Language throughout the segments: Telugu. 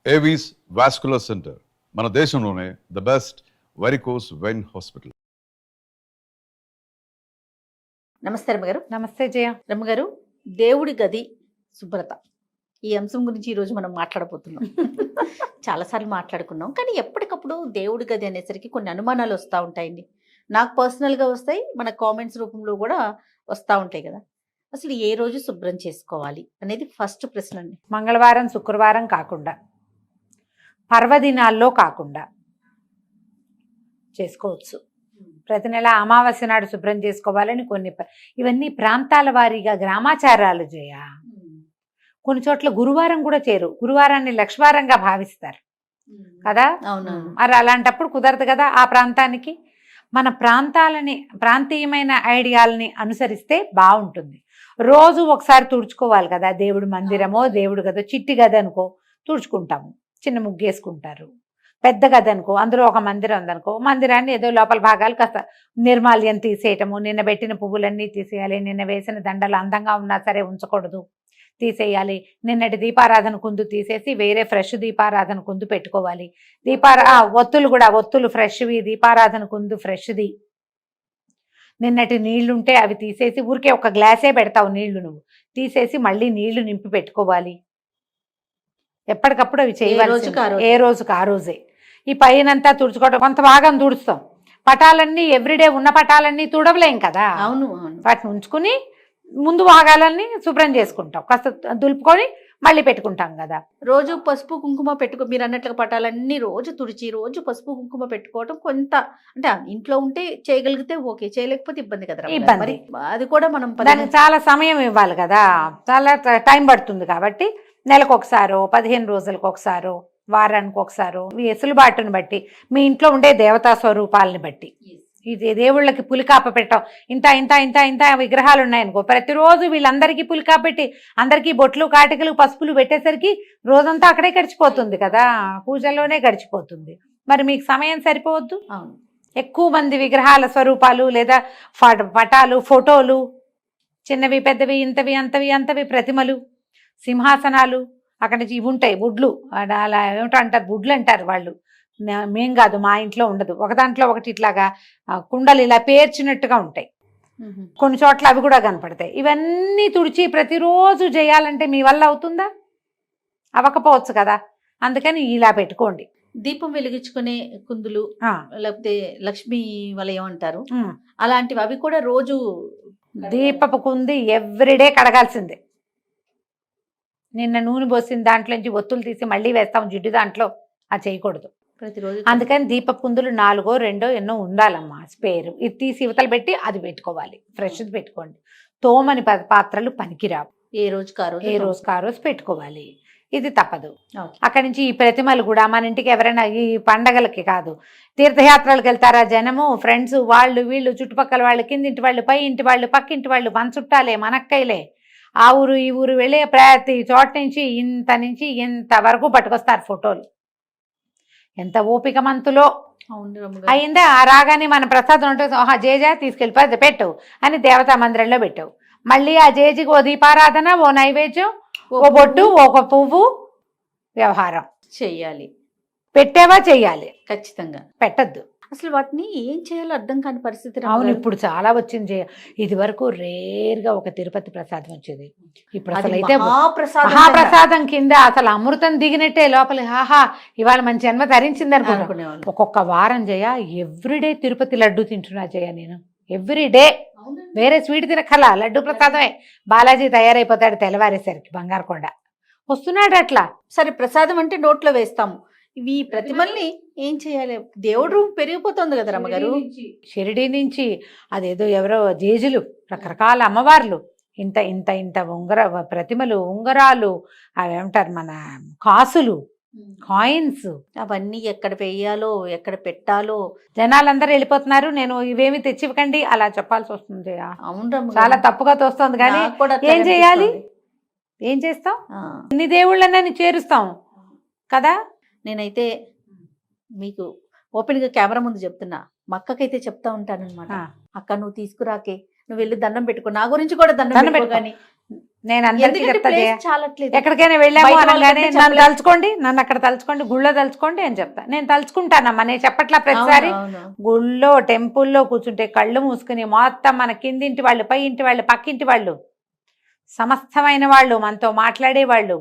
ఏవీస్ వాస్కులర్ సెంటర్ మన దేశంలోనే the best varicose vein hospital. నమస్తే రమ్మగారు. నమస్తే జయ. రమ్మగారు, దేవుడి గది శుభ్రత ఈ అంశం గురించి ఈరోజు మనం మాట్లాడబోతున్నాం. చాలాసార్లు మాట్లాడుకున్నాం, కానీ ఎప్పటికప్పుడు దేవుడి గది అనేసరికి కొన్ని అనుమానాలు వస్తూ ఉంటాయండి. నాకు పర్సనల్గా వస్తాయి, మన కామెంట్స్ రూపంలో కూడా వస్తూ ఉంటాయి కదా. అసలు ఏ రోజు శుభ్రం చేసుకోవాలి అనేది ఫస్ట్ ప్రశ్న అండి. మంగళవారం శుక్రవారం కాకుండా, పర్వదినాల్లో కాకుండా చేసుకోవచ్చు. ప్రతి నెల అమావాస్య నాడు శుభ్రం చేసుకోవాలని కొన్ని ఇవన్నీ ప్రాంతాల వారీగా గ్రామాచారాలు జయ. కొన్ని చోట్ల గురువారం కూడా చేరు, గురువారాన్ని లక్ష్వారంగా భావిస్తారు కదా. అవును. మరి అలాంటప్పుడు కుదరదు కదా. ఆ ప్రాంతానికి మన ప్రాంతీయమైన ఐడియాలని అనుసరిస్తే బాగుంటుంది. రోజు ఒకసారి తుడుచుకోవాలి కదా. దేవుడి మందిరమో దేవుడు గదో, చిట్టి గది అనుకో తుడుచుకుంటాము, చిన్న ముగ్గేసుకుంటారు. పెద్ద గది అనుకో, అందులో ఒక మందిరం ఉందనుకో, మందిరాన్ని ఏదో లోపల భాగాలు కాస్త నిర్మాల్యం తీసేయటము, నిన్న పెట్టిన పువ్వులన్నీ తీసేయాలి, నిన్న వేసిన దండలు అందంగా ఉన్నా సరే ఉంచకూడదు, తీసేయాలి. నిన్నటి దీపారాధన కుందు తీసేసి వేరే ఫ్రెష్ దీపారాధన కుందు పెట్టుకోవాలి. ఒత్తులు ఫ్రెష్వి, దీపారాధన కుందు ఫ్రెష్ది. నిన్నటి నీళ్లుంటే అవి తీసేసి, ఊరికే ఒక గ్లాసే పెడతావు నీళ్లు, నువ్వు తీసేసి మళ్ళీ నీళ్లు నింపి పెట్టుకోవాలి. ఎప్పటికప్పుడు అవి చేయవలసి, ఏ రోజుకి ఆ రోజే. ఈ పైనంతా తుడుచుకోవడం, కొంత భాగం తుడుస్తాం. పటాలన్నీ ఎవ్రీడే ఉన్న పటాలన్నీ తుడవలేం కదా. అవును. వాటిని ఉంచుకుని ముందు భాగాలన్నీ శుభ్రం చేసుకుంటాం, కాస్త దులుపుకొని మళ్ళీ పెట్టుకుంటాం కదా. రోజు పసుపు కుంకుమ మీరు అన్నట్లుగా పటాలన్నీ రోజు తుడిచి రోజు పసుపు కుంకుమ పెట్టుకోవడం కొంత, అంటే ఇంట్లో ఉంటే చేయగలిగితే ఓకే, చేయలేకపోతే ఇబ్బంది కదా. ఇబ్బంది. అది కూడా మనం దానికి చాలా సమయం ఇవ్వాలి కదా, చాలా టైం పడుతుంది. కాబట్టి నెలకు ఒకసారో, 15 రోజులకు ఒకసారో, వారానికి ఒకసారో, మీ ఎసులుబాటును బట్టి, మీ ఇంట్లో ఉండే దేవతా స్వరూపాలని బట్టి, ఇది దేవుళ్ళకి పులికాప పెట్టాం, ఇంత ఇంత ఇంత ఇంత విగ్రహాలు ఉన్నాయనుకో, ప్రతిరోజు వీళ్ళందరికీ పులికాప పెట్టి అందరికీ బొట్లు కాటికలు పసుపులు పెట్టేసరికి రోజంతా అక్కడే గడిచిపోతుంది కదా, పూజల్లోనే గడిచిపోతుంది. మరి మీకు సమయం సరిపోవద్దు. ఎక్కువ మంది విగ్రహాల స్వరూపాలు లేదా పటాలు, ఫోటోలు, చిన్నవి పెద్దవి, ఇంతవి అంతవి అంతవి, ప్రతిమలు, సింహాసనాలు, అక్కడి నుంచి ఇవి ఉంటాయి బుడ్లు, అలా ఏమిటో అంటారు, బుడ్లు అంటారు వాళ్ళు, మేం కాదు, మా ఇంట్లో ఉండదు. ఒక దాంట్లో ఒకటి ఇట్లాగా కుండలు ఇలా పేర్చినట్టుగా ఉంటాయి, కొన్ని చోట్ల అవి కూడా కనపడతాయి. ఇవన్నీ తుడిచి ప్రతిరోజు చేయాలంటే మీ వల్ల అవుతుందా? అవ్వకపోవచ్చు కదా. అందుకని ఇలా పెట్టుకోండి. దీపం వెలిగించుకునే కుందులు, లేకపోతే లక్ష్మీ వలయం అంటారు, అలాంటివి, అవి కూడా రోజు దీపపు కుంది ఎవ్రీడే కడగాల్సిందే. నిన్న నూనె పోసిన దాంట్లోంచి ఒత్తులు తీసి మళ్ళీ వేస్తాం జిడ్డు దాంట్లో, అది చేయకూడదు ప్రతిరోజు. అందుకని దీప కుందులు 4 2 ఎన్నో ఉండాలమ్మా, స్పేరు. ఇది తీసి యువతలు పెట్టి అది పెట్టుకోవాలి, ఫ్రెష్ది పెట్టుకోండి. తోమని పాత్రలు పనికిరావు, ఏ రోజుకి ఆ రోజు పెట్టుకోవాలి. ఇది తప్పదు. అక్కడి నుంచి ఈ ప్రతిమలు కూడా మన ఇంటికి ఎవరైనా ఈ పండగలకి కాదు, తీర్థయాత్రలకు వెళ్తారా జనము, ఫ్రెండ్స్, వాళ్ళు వీళ్ళు, చుట్టుపక్కల వాళ్ళు, కిందింటి వాళ్ళు, పై ఇంటి వాళ్ళు, పక్కింటి వాళ్ళు, మన చుట్టాలే, మనక్కైలే, ఆ ఊరు ఈ ఊరు వెళ్ళే ప్రతి చోట నుంచి ఇంత వరకు పట్టుకొస్తారు ఫోటోలు. ఎంత ఓపిక మంతులో అయిందా. ఆ రాగానే మన ప్రసాదం ఉంటుంది, జేజా తీసుకెళ్ళిపోతే పెట్టు అని దేవతా మందిరంలో పెట్టావు. మళ్ళీ ఆ జేజికి ఓ దీపారాధన, ఓ నైవేద్యం, ఓ బొట్టు, ఒక పువ్వు, వ్యవహారం చెయ్యాలి. పెట్టేవా చెయ్యాలి, ఖచ్చితంగా పెట్టద్దు. అసలు వాటిని ఏం చేయాలో అర్థం కాని పరిస్థితి. అవును, ఇప్పుడు చాలా వచ్చింది. ఇది వరకు రేర్గా ఒక తిరుపతి ప్రసాదం వచ్చేది, ఇప్పుడు అసలు అయితే మహాప్రసాదం కింద అసలు అమృతం దిగినట్టే లోపల. ఆహా, ఇవాళ మన జన్మ ధరించింది అనుకునేవాళ్ళు. ఒక్కొక్క వారం జయ ఎవ్రీడే తిరుపతి లడ్డు తింటున్నా జయ నేను, ఎవ్రీడే. వేరే స్వీట్ తినకల లడ్డు ప్రసాదమే. బాలాజీ తయారైపోతాడు తెల్లవారేసరికి, బంగారుకొండ వస్తున్నాడు అట్లా. సరే, ప్రసాదం అంటే నోట్లో వేస్తాము, ఇవి ప్రతిమల్ని ఏం చేయాలి? దేవుడు పెరిగిపోతుంది కదా రమ్మగారు. షిరిడి నుంచి అదేదో ఎవరో జేజులు, రకరకాల అమ్మవార్లు, ఇంత ఇంత ఇంత ప్రతిమలు, ఉంగరాలు, అవి ఏమంటారు మన కాసులు, కాయిన్స్, అవన్నీ ఎక్కడ వేయాలో ఎక్కడ పెట్టాలో జనాలందరూ వెళ్ళిపోతున్నారు. నేను ఇవేమి తెచ్చివ్వకండి అలా చెప్పాల్సి వస్తుంది. అవును, చాలా తప్పుగా తోస్తుంది. కానీ ఏం చేయాలి, ఏం చేస్తాం, ఇన్ని దేవుళ్ళని చేరుస్తాం కదా. నేనైతే మీకు ఓపెన్గా కెమెరా ముందు చెప్తున్నా, మా అక్కకైతే చెప్తా ఉంటాను అనమాట, అక్క నువ్వు తీసుకురాకే, నువ్వు వెళ్ళి దండం పెట్టుకో, నా గురించి కూడా దండం పెట్టుకో, కానీ నేను అందరికీ ఎందుకంటే చెప్తా place జయ. చాలట్లేదు. ఎక్కడికైనా వెళ్ళాము బయట అనగానే వాళ్ళకంటే నన్ను చెప్పలేం. తలుచుకోండి, నన్ను అక్కడ తలుచుకోండి, గుళ్ళో తలుచుకోండి అని చెప్తా. నేను తలుచుకుంటానమ్మా, నేను చెప్పట్లా ప్రతిసారి. అవును. గుళ్ళో టెంపుల్లో కూర్చుంటే కళ్ళు మూసుకుని మొత్తం మన కిందింటి వాళ్ళు, పై ఇంటి వాళ్ళు, పక్కింటి వాళ్ళు, సమస్తమైన వాళ్ళు, మనతో మాట్లాడే వాళ్ళు,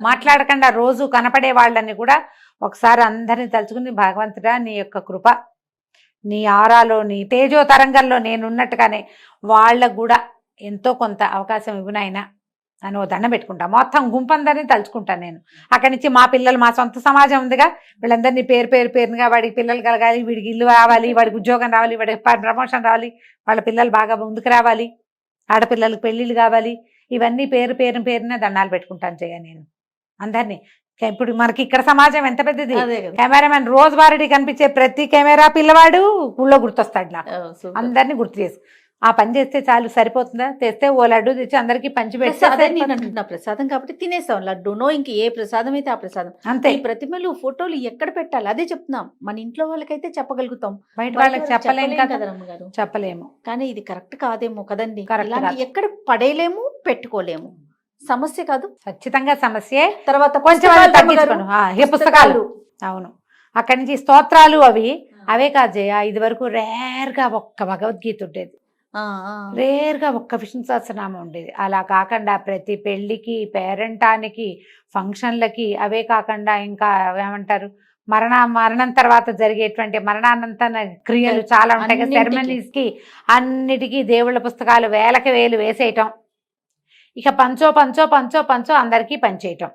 మాట్లాడకుండా రోజు కనపడే వాళ్ళని కూడా ఒకసారి అందరిని తలుచుకుని, భగవంతుడా నీ యొక్క కృప, నీ ఆరాలో, నీ తేజో తరంగంలో నేనున్నట్టుగానే వాళ్ళకు కూడా ఎంతో కొంత అవకాశం ఇవ్వనైనా అని ఓ దండం పెట్టుకుంటా. మొత్తం గుంపందరినీ తలుచుకుంటాను నేను. అక్కడి నుంచి మా పిల్లలు, మా సొంత సమాజం ఉందిగా, వీళ్ళందరినీ పేరుగా వాడికి పిల్లలు కలగాలి, వీడికి ఇల్లు రావాలి, వాడికి ఉద్యోగం రావాలి, వాడికి ప్రమోషన్ రావాలి, వాళ్ళ పిల్లలు బాగా ముందుకు రావాలి, ఆడపిల్లలకు పెళ్ళిళ్ళు కావాలి, ఇవన్నీ పేరున దండాలు పెట్టుకుంటాను జయ నేను అందరినీ. ఇప్పుడు మనకి ఇక్కడ సమాజం ఎంత పెద్దది. అదే కదా. కెమెరామెన్ రోజువారీ కనిపించే ప్రతి కెమెరా పిల్లవాడు ఊళ్ళో గుర్తొస్తాడు నాకు. super. అందరినీ గుర్తు చేసి ఆ పని చేస్తే చాలు, సరిపోతుందా? తెస్తే ఓ లడ్డు తెచ్చి అందరికి పంచి ప్రసాదం నేను పెడితే అంటున్నా, ప్రసాదం కాబట్టి తినేసాం. లడ్డూనో ఇంక ఏ ప్రసాదం అయితే ఆ ప్రసాదం. అంతే. ఈ ప్రతిమలు ఫోటోలు ఎక్కడ పెట్టాలి అదే చెప్తున్నాం. మన ఇంట్లో వాళ్ళకైతే చెప్పగలుగుతాం, బయట బయట వాళ్ళకి వాళ్ళకి చెప్పలేం చెప్పలేం కదా, కదా రమ్మగారు. చెప్పలేము. కానీ ఇది కరెక్ట్ కాదేమో కదండి. Correct ఇలాంటి కాదు. ఎక్కడ పడేయలేము, పెట్టుకోలేము. సమస్య కాదు. ఖచ్చితంగా సమస్యే. తర్వాత కొంచెం పుస్తకాలు అది తగ్గించుకోను. రమ్మగారు. ఏ పుస్తకాలు, అవును. అక్కడి నుంచి స్తోత్రాలు అవే కాదు జయ. ఇది వరకు రేర్గా ఒక్క భగవద్గీత ఉండేది, ఆ, ఆ. రేర్గా ఒక్క విష్ణు సహస్రనామం ఉండేది. అలా కాకుండా ప్రతి పెళ్లికి, పేరెంటానికి, ఫంక్షన్లకి, అవే కాకుండా ఇంకా ఏమంటారు, మరణం తర్వాత జరిగేటువంటి మరణానంతర క్రియలు చాలా ఉంటాయి కదా, అన్నింటికి. సెరమనీస్ కి, అన్నిటికీ దేవుళ్ళ పుస్తకాలు వేలకి వేలు వేసేయటం. ఇక పంచో అందరికీ పంచేయటం.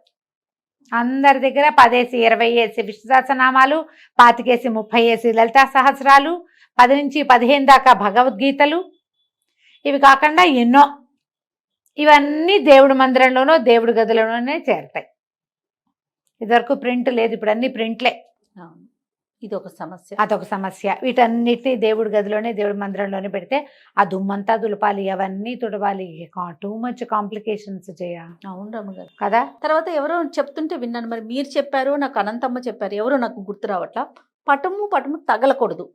అందరి దగ్గర 10 20 విష్ణు సహస్రనామాలు, 25 30 లలితా సహస్రాలు, 10 నుంచి 15 దాకా భగవద్గీతలు, ఇవి కాకుండా ఎన్నో. ఇవన్నీ దేవుడి మందిరంలోనో దేవుడి గదిలోనే చేరతాయి. ఇదివరకు ప్రింట్ లేదు, ఇప్పుడు అన్ని ప్రింట్లే. అవును. ఇది ఒక సమస్య. అదొక సమస్య. వీటన్నిటిని దేవుడి గదిలోనే, దేవుడి మందిరంలోనే పెడితే ఆ దుమ్మంతా దులపాలి, అవన్నీ తుడవాలి, టూ మచ్ కాంప్లికేషన్స్ చేయ. అవును రమ్మగారు. కదా. తర్వాత ఎవరో చెప్తుంటే విన్నాను, మరి మీరు చెప్పారు, నాకు అనంతమ్మ చెప్పారు, ఎవరో నాకు గుర్తు రావట్లా, పటము తగలకూడదు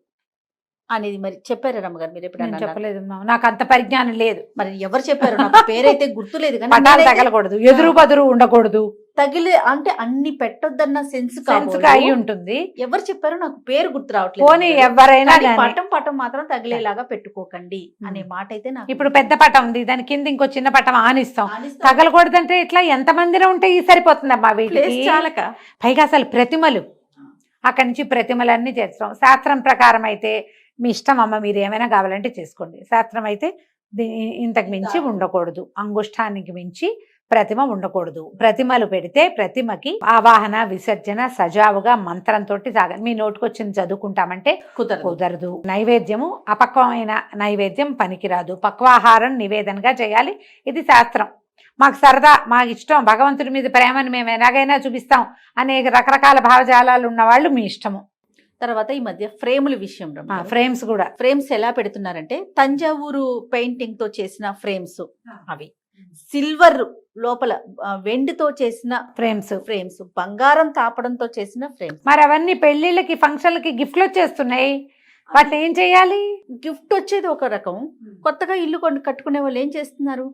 అనేది మరి చెప్పారు రమ్మగారు. మీరు నేను ఎప్పుడన్నా చెప్పలేదు, నాకు అంత పరిజ్ఞానం లేదు. మరి ఎవరు చెప్పారు? నాకు పేరైతే గుర్తులేదు కానీ పటాలు నేనైతే తగలకూడదు, ఎదురు బదురు ఉండకూడదు, తగిలే అంటే అన్ని పెట్టొద్దన్న సెన్స్ సెన్స్గా అయి ఉంటుంది. ఎవరు చెప్పారు? నాకు పేరు గుర్తు రావట్లేదు. పోనీ ఎవరైనా కానీ గానీ. పటం మాత్రం తగిలేలాగా పెట్టుకోకండి అనే మాట అయితే నాకు ఇప్పుడు పెద్ద పటం ఉంది, దాని కింద ఇంకో చిన్న పటం ఆనిస్తాం. ఆనిస్తాం. తగలకూడదంటే ఇట్లా ఎంత మందిలో ఉంటే ఈ సరిపోతుందమ్మా ప్లేస్ వీటికి. చాలక. పైగా అసలు ప్రతిమలు, అక్కడి నుంచి ప్రతిమలన్నీ చేస్తాం. శాస్త్రం ప్రకారం అయితే మీ ఇష్టం అమ్మ, మీరు ఏమైనా కావాలంటే చేసుకోండి. శాస్త్రం అయితే ఇంతకు మించి ఉండకూడదు, అంగుష్టానికి మించి ప్రతిమ ఉండకూడదు. ప్రతిమలు పెడితే ప్రతిమకి ఆవాహన విసర్జన సజావుగా మంత్రంతో సాగాలి. మీ నోటికొచ్చింది చదువుకుంటామంటే కుదరదు. నైవేద్యము అపక్వమైన నైవేద్యం పనికిరాదు, పక్వాహారం నివేదనగా చేయాలి. ఇది శాస్త్రం. మాకు సరదా, మాకు ఇష్టం, భగవంతుడి మీద ప్రేమను మేము ఎలాగైనా చూపిస్తాం అనేక రకరకాల భావజాలాలు ఉన్నవాళ్ళు మీ ఇష్టము. తర్వాత ఈ మధ్య ఫ్రేముల విషయం, ఫ్రేమ్స్ కూడా, ఫ్రేమ్స్ ఎలా పెడుతున్నారంటే తంజావూరు పెయింటింగ్ తో చేసిన ఫ్రేమ్స్, అవి సిల్వర్ లోపల వెండితో చేసిన ఫ్రేమ్స్, బంగారం తాపడంతో చేసిన ఫ్రేమ్స్. మరి అవన్నీ పెళ్లిళ్ళకి ఫంక్షన్లకి గిఫ్ట్లు వచ్చేస్తున్నాయి, వాటిని ఏం చేయాలి? గిఫ్ట్ వచ్చేది ఒక రకం, కొత్తగా ఇల్లు కట్టుకునే వాళ్ళు ఏం చేస్తున్నారు,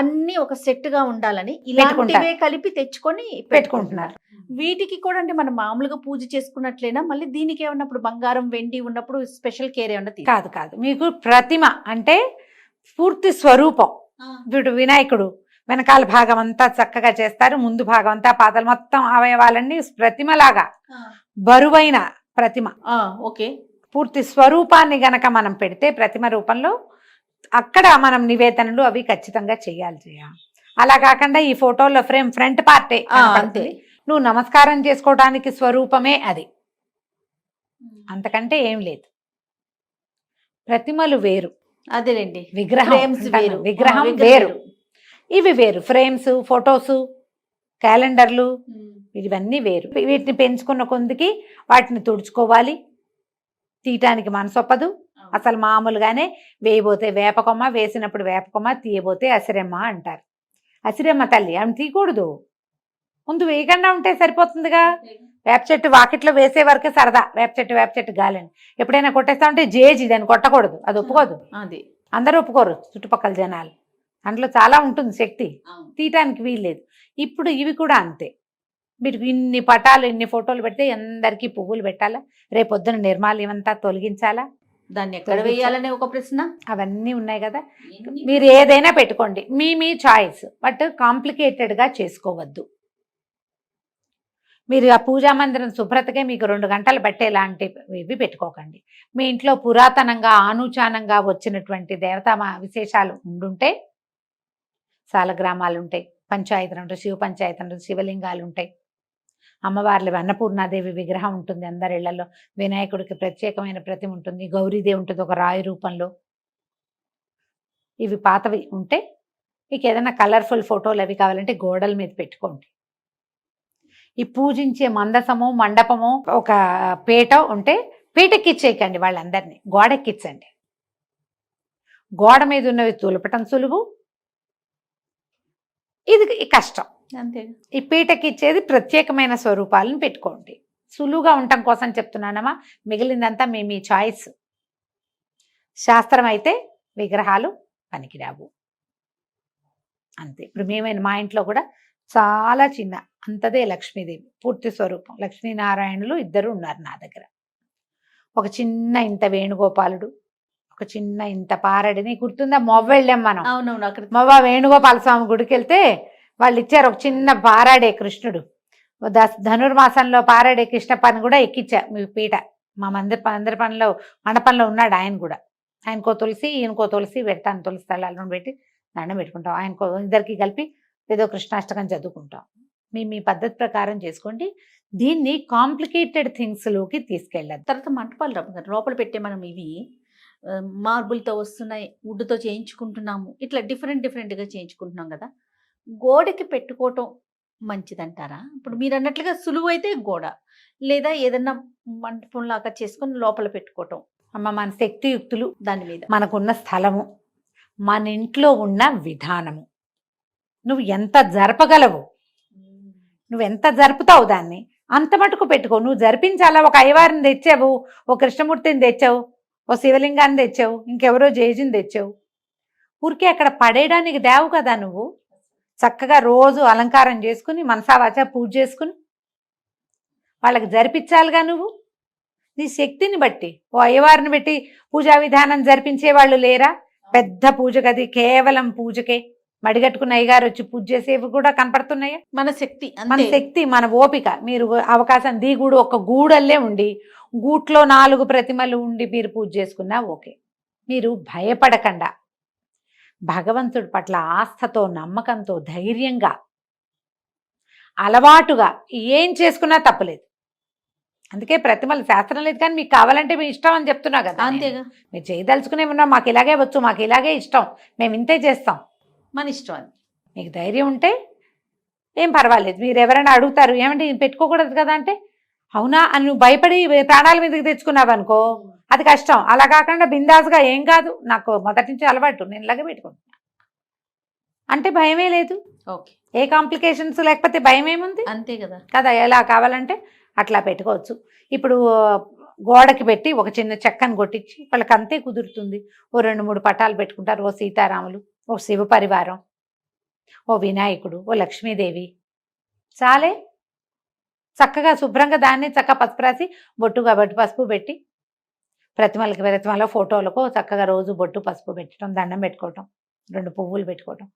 అన్ని ఒక సెట్ గా ఉండాలని ఇలాంటివే కలిపి తెచ్చుకొని పెట్టుకుంటున్నారు. వీటికి కూడా అంటే మనం మామూలుగా పూజ చేసుకున్నట్లేనా, మళ్ళీ దీనికి ఏమన్నప్పుడు బంగారం వెండి ఉన్నప్పుడు స్పెషల్ కేర్ ఏమన్నా? కాదు, మీకు ప్రతిమ అంటే పూర్తి స్వరూపం. వీడు వినాయకుడు వెనకాల భాగం అంతా చక్కగా చేస్తారు, ముందు భాగం అంతా పాదాలు మొత్తం అవయవాలన్నీ ప్రతిమలాగా బరువైన ప్రతిమ. ఓకే. పూర్తి స్వరూపాన్ని గనక మనం పెడితే ప్రతిమ రూపంలో అక్కడ మనం నివేదనలు అవి ఖచ్చితంగా చేయాలి. అలా కాకుండా ఈ ఫోటోలో ఫ్రేమ్ ఫ్రంట్ పార్టే అంతే, నువ్వు నమస్కారం చేసుకోవడానికి స్వరూపమే అది, అంతకంటే ఏం లేదు. ప్రతిమలు వేరు, అదేలేండి, విగ్రహం వేరు, ఇవి వేరు. ఫ్రేమ్స్, ఫొటోస్, క్యాలెండర్లు ఇవన్నీ వేరు. వీటిని పెంచుకున్న కొందికి వాటిని తుడుచుకోవాలి, తీయటానికి మనసొప్పదు. అసలు మామూలుగానే వేయబోతే వేపకొమ్మ, వేసినప్పుడు వేపకొమ్మ, తీయబోతే అసిరెమ్మ అంటారు. అసిరెమ్మ తల్లి ఆమె తీయకూడదు, ముందు వేయకుండా ఉంటే సరిపోతుందిగా. వేప చెట్టు వాకిట్లో వేసే వరకే సరదా, వేప చెట్టు గాలని. ఎప్పుడైనా కొట్టేస్తా ఉంటే జేజి, దాన్ని కొట్టకూడదు, అది ఒప్పుకోదు. అది అందరూ ఒప్పుకోరు, చుట్టుపక్కల జనాలు. అందులో చాలా ఉంటుంది శక్తి, తీయటానికి వీల్లేదు. ఇప్పుడు ఇవి కూడా అంతే. మీరు ఇన్ని పటాలు ఇన్ని ఫోటోలు పెడితే అందరికీ పువ్వులు పెట్టాలా, రేపొద్దున నిర్మాల్యం అంతా తొలగించాలా, దాన్ని ఎక్కడ వేయాలనే ఒక ప్రశ్న. అవన్నీ ఉన్నాయి కదా. మీరు ఏదైనా పెట్టుకోండి, మీ చాయిస్, బట్ కాంప్లికేటెడ్గా చేసుకోవద్దు. మీరు ఆ పూజా మందిరం శుభ్రతకే మీకు 2 గంటలు పట్టేలాంటివి పెట్టుకోకండి. మీ ఇంట్లో పురాతనంగా ఆనుచానంగా వచ్చినటువంటి దేవతా విశేషాలు ఉండుంటే, సాలగ్రామాలు ఉంటాయి, పంచాయతీలు ఉంటాయి, శివ పంచాయతీ ఉంటాయి, శివలింగాలు ఉంటాయి, అమ్మవార్లు అన్నపూర్ణాదేవి విగ్రహం ఉంటుంది అందరి ఇళ్లలో, వినాయకుడికి ప్రత్యేకమైన ప్రతిమ ఉంటుంది, గౌరీదేవి ఉంటుంది ఒక రాయి రూపంలో. ఇవి పాతవి ఉంటే మీకు ఏదైనా కలర్ఫుల్ ఫోటోలు అవి కావాలంటే గోడల మీద పెట్టుకోండి. ఈ పూజించే మందసము మండపము ఒక పీట ఉంటే పీటెక్కిచ్చేయకండి, వాళ్ళందరినీ గోడెక్కించండి. గోడ మీద ఉన్నవి తులపటం సులువు, ఇది కష్టం. అంతే. ఈ పీటకిచ్చేది ప్రత్యేకమైన స్వరూపాలను పెట్టుకోండి. సులువుగా ఉండటం కోసం చెప్తున్నానమ్మా, మిగిలిందంతా మీ చాయిస్. శాస్త్రం అయితే విగ్రహాలు పనికిరావు అంతే. ఇప్పుడు మేమైనా మా ఇంట్లో కూడా చాలా చిన్న అంతదే లక్ష్మీదేవి పూర్తి స్వరూపం, లక్ష్మీనారాయణులు ఇద్దరు ఉన్నారు నా దగ్గర. ఒక చిన్న ఇంత వేణుగోపాలుడు, ఒక చిన్న ఇంత పారడిని, గుర్తుందా మొవ్వ వెళ్ళాం మనం, అవునవును, అక్కడ మొవ్వ వేణుగోపాల స్వామి గుడికి వెళ్తే వాళ్ళు ఇచ్చారు ఒక చిన్న పారాడే కృష్ణుడు. ధనుర్మాసంలో పారాడే కృష్ణ పని కూడా ఎక్కిచ్చా మీ పీట. మా అందరి పనిలో మండపంలో ఉన్నాడు ఆయన కూడా. ఆయనకో తులసి ఈయనకో తులసి పెడతాను, తులసి తళ్ళను పెట్టి దండం పెట్టుకుంటాం. ఆయనకో ఇద్దరికి కలిపి ఏదో కృష్ణాష్టకం చదువుకుంటాం. మీ పద్ధతి ప్రకారం చేసుకోండి. దీన్ని కాంప్లికేటెడ్ థింగ్స్లోకి తీసుకెళ్ళదు. తర్వాత మంటపాలు రమ్మ లోపల పెట్టే మనం ఇవి మార్బుల్తో వస్తున్నాయి, వుడ్తో చేయించుకుంటున్నాము, ఇట్లా డిఫరెంట్గా చేయించుకుంటున్నాం కదా. గోడకి పెట్టుకోవటం మంచిదంటారా? ఇప్పుడు మీరు అన్నట్లుగా సులువు అయితే గోడ, లేదా ఏదన్నా మంటపం లాగా చేసుకొని లోపల పెట్టుకోవటం. అమ్మ, మన శక్తియుక్తులు, దాని మీద మనకున్న స్థలము, మన ఇంట్లో ఉన్న విధానము, నువ్వు ఎంత జరపగలవు, నువ్వు ఎంత జరుపుతావు దాన్ని అంత మటుకు పెట్టుకో. నువ్వు జరిపించాలా, ఒక అయ్యవారిని తెచ్చావు, ఓ కృష్ణమూర్తిని తెచ్చావు, ఓ శివలింగాన్ని తెచ్చావు, ఇంకెవరో జేజిని తెచ్చావు, ఊరికే అక్కడ పడేయడానికి దేవు కదా. నువ్వు చక్కగా రోజు అలంకారం చేసుకుని మనసావాచ పూజ చేసుకుని వాళ్ళకి జరిపించాలిగా. నువ్వు నీ శక్తిని బట్టి ఓ అయ్యవారిని పెట్టి పూజా విధానం జరిపించే వాళ్ళు లేరా? పెద్ద పూజ గది కేవలం పూజకే మడిగట్టుకున్న అయ్యగారు వచ్చి పూజ చేసేవి కూడా కనపడుతున్నాయా? మన శక్తి, మన శక్తి, మన ఓపిక. మీరు అవకాశం దిగుడు ఒక గూడల్లే ఉండి గూట్లో 4 ప్రతిమలు ఉండి మీరు పూజ చేసుకున్నా ఓకే. మీరు భయపడకుండా భగవంతుడి పట్ల ఆస్థతో నమ్మకంతో ధైర్యంగా అలవాటుగా ఏం చేసుకున్నా తప్పలేదు. అందుకే ప్రతిమలు శాస్త్రం లేదు, కానీ మీకు కావాలంటే మీ ఇష్టం అని చెప్తున్నా కదా. అంతేగా, మీరు చేయదలుచుకునే ఉన్నా, మాకు ఇలాగే వచ్చు, మాకు ఇలాగే ఇష్టం, మేము ఇంతే చేస్తాం, మన ఇష్టం అని మీకు ధైర్యం ఉంటే ఏం పర్వాలేదు. మీరు ఎవరైనా అడుగుతారు ఏమంటే పెట్టుకోకూడదు కదా అంటే, అవునా అని నువ్వు భయపడి ప్రాణాల మీదకి తెచ్చుకున్నావు అనుకో, అది కష్టం. అలా కాకుండా బిందాస్గా ఏం కాదు, నాకు మొదటి నుంచి అలవాటు, నేను ఇలాగే పెట్టుకుంటున్నా అంటే భయమే లేదు. ఓకే, ఏ కాంప్లికేషన్స్ లేకపోతే భయం ఏముంది? అంతే కదా కదా. ఎలా కావాలంటే అట్లా పెట్టుకోవచ్చు. ఇప్పుడు గోడకి పెట్టి ఒక చిన్న చెక్కను కొట్టించి వాళ్ళకి అంతే కుదురుతుంది. ఓ 2-3 పటాలు పెట్టుకుంటారు, ఓ సీతారాములు, ఓ శివ పరివారం, ఓ వినాయకుడు, ఓ లక్ష్మీదేవి, చాలే. చక్కగా శుభ్రంగా దాన్ని చక్కగా పసుపు రాసి బొట్టుగా బొట్టు పసుపు పెట్టి ప్రతిమలో ఫోటోలకు చక్కగా రోజు బొట్టు పసుపు పెట్టడం, దండం పెట్టుకోవటం, 2 పువ్వులు పెట్టుకోవటం,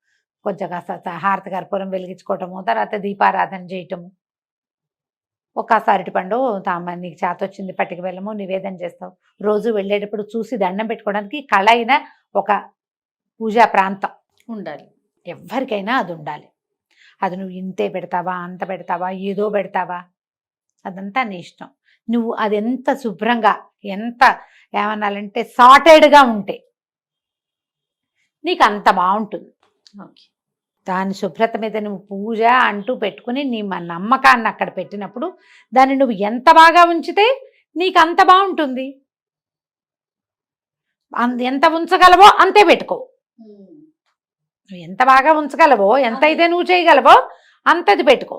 కొంచెం కాస్త హారతి కర్పూరం వెలిగించుకోవటము, తర్వాత దీపారాధన చేయటము, ఒక అరటిపండు నీకు చేత వచ్చింది పట్టుకు వెళ్ళము నివేదన చేస్తావు. రోజు వెళ్ళేటప్పుడు చూసి దండం పెట్టుకోవడానికి కళ అయిన ఒక పూజా ప్రాంతం ఉండాలి. ఎవరికైనా అది ఉండాలి. అది నువ్వు ఇంతే పెడతావా, అంత పెడతావా, ఏదో పెడతావా, అదంతా నీ ఇష్టం. నువ్వు అది ఎంత శుభ్రంగా, ఎంత ఏమన్నాలంటే సార్టెడ్గా ఉంటే నీకు అంత బాగుంటుంది. ఓకే, దాని శుభ్రత మీద నువ్వు పూజ అంటూ పెట్టుకుని నీ నమ్మకాన్ని అక్కడ పెట్టినప్పుడు దాన్ని నువ్వు ఎంత బాగా ఉంచితే నీకు అంత బాగుంటుంది. ఎంత ఉంచగలవో అంతే పెట్టుకో. నువ్వు ఎంత బాగా ఉంచగలవో, ఎంత అయితే నువ్వు చేయగలవో అంతది పెట్టుకో.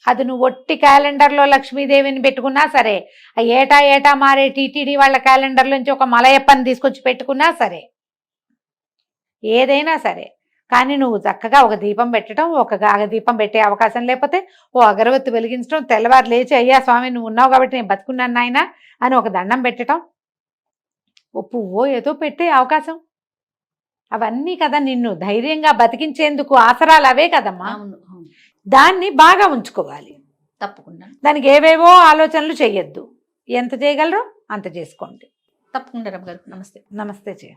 అది నువ్వు ఒట్టి క్యాలెండర్లో లక్ష్మీదేవిని పెట్టుకున్నా సరే, ఏటా మారే టీటీడీ వాళ్ళ క్యాలెండర్లోంచి ఒక మలయప్పని తీసుకొచ్చి పెట్టుకున్నా సరే, ఏదైనా సరే కానీ నువ్వు చక్కగా ఒక దీపం పెట్టడం, ఒక దీపం పెట్టే అవకాశం లేకపోతే ఓ అగరవత్తి వెలిగించడం, తెల్లవారు లేచి అయ్యా స్వామి నువ్వు ఉన్నావు కాబట్టి నేను బతుకున్నాను నాయన అని ఒక దండం పెట్టడం, ఓ పువ్వో ఏదో పెట్టే అవకాశం, అవన్నీ కదా నిన్ను ధైర్యంగా బతికించేందుకు ఆసరాలు అవే కదమ్మా. అవును అవును. దాన్ని బాగా ఉంచుకోవాలి. తప్పకుండా దానికి ఏవేవో ఆలోచనలు చెయ్యొద్దు. ఎంత చేయగలరో అంత చేసుకోండి. తప్పకుండా రమ్మ గారు. నమస్తే. నమస్తే జయ.